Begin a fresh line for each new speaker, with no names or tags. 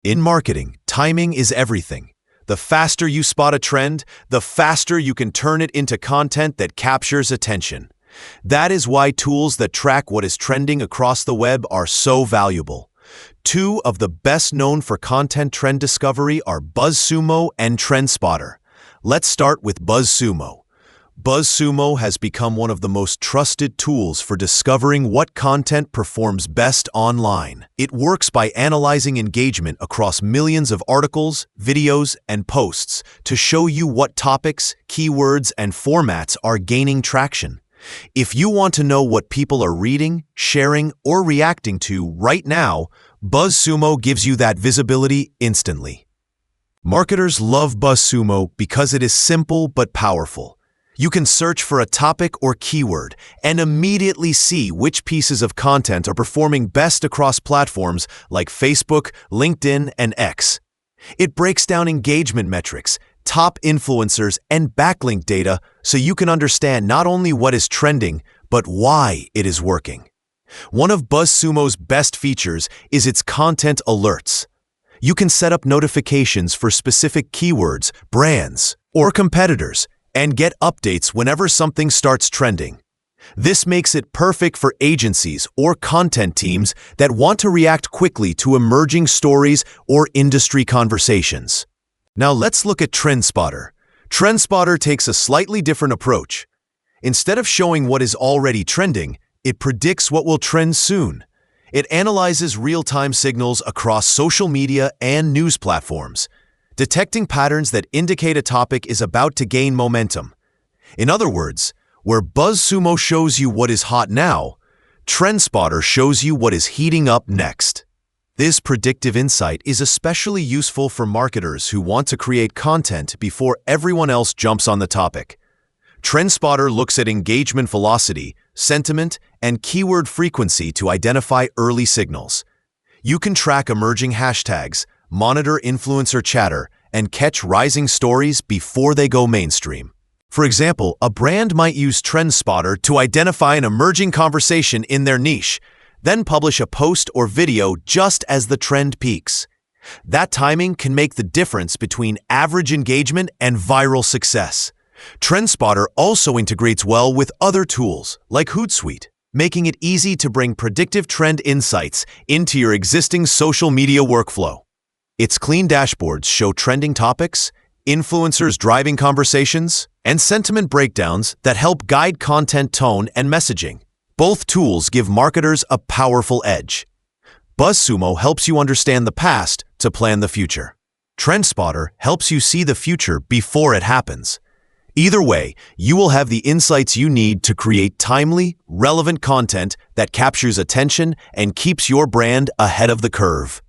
In marketing, timing is everything. The faster you spot a trend, the faster you can turn it into content that captures attention. That is why tools that track what is trending across the web are so valuable. Two of the best known for content trend discovery are BuzzSumo and Trendspottr. Let's start with BuzzSumo. BuzzSumo has become one of the most trusted tools for discovering what content performs best online. It works by analyzing engagement across millions of articles, videos, and posts to show you what topics, keywords, and formats are gaining traction. If you want to know what people are reading, sharing, or reacting to right now, BuzzSumo gives you that visibility instantly. Marketers love BuzzSumo because it is simple but powerful. You can search for a topic or keyword and immediately see which pieces of content are performing best across platforms like Facebook, LinkedIn, and X. It breaks down engagement metrics, top influencers, and backlink data so you can understand not only what is trending, but why it is working. One of BuzzSumo's best features is its content alerts. You can set up notifications for specific keywords, brands, or competitors, and get updates whenever something starts trending. This makes it perfect for agencies or content teams that want to react quickly to emerging stories or industry conversations. Now let's look at Trendspottr. Trendspottr takes a slightly different approach. Instead of showing what is already trending, it predicts what will trend soon. It analyzes real-time signals across social media and news platforms, detecting patterns that indicate a topic is about to gain momentum. In other words, where BuzzSumo shows you what is hot now, Trendspottr shows you what is heating up next. This predictive insight is especially useful for marketers who want to create content before everyone else jumps on the topic. Trendspottr looks at engagement velocity, sentiment, and keyword frequency to identify early signals. You can track emerging hashtags, monitor influencer chatter, and catch rising stories before they go mainstream. For example, a brand might use Trendspottr to identify an emerging conversation in their niche, then publish a post or video just as the trend peaks. That timing can make the difference between average engagement and viral success. Trendspottr also integrates well with other tools like Hootsuite, making it easy to bring predictive trend insights into your existing social media workflow. Its clean dashboards show trending topics, influencers driving conversations, and sentiment breakdowns that help guide content tone and messaging. Both tools give marketers a powerful edge. BuzzSumo helps you understand the past to plan the future. Trendspottr helps you see the future before it happens. Either way, you will have the insights you need to create timely, relevant content that captures attention and keeps your brand ahead of the curve.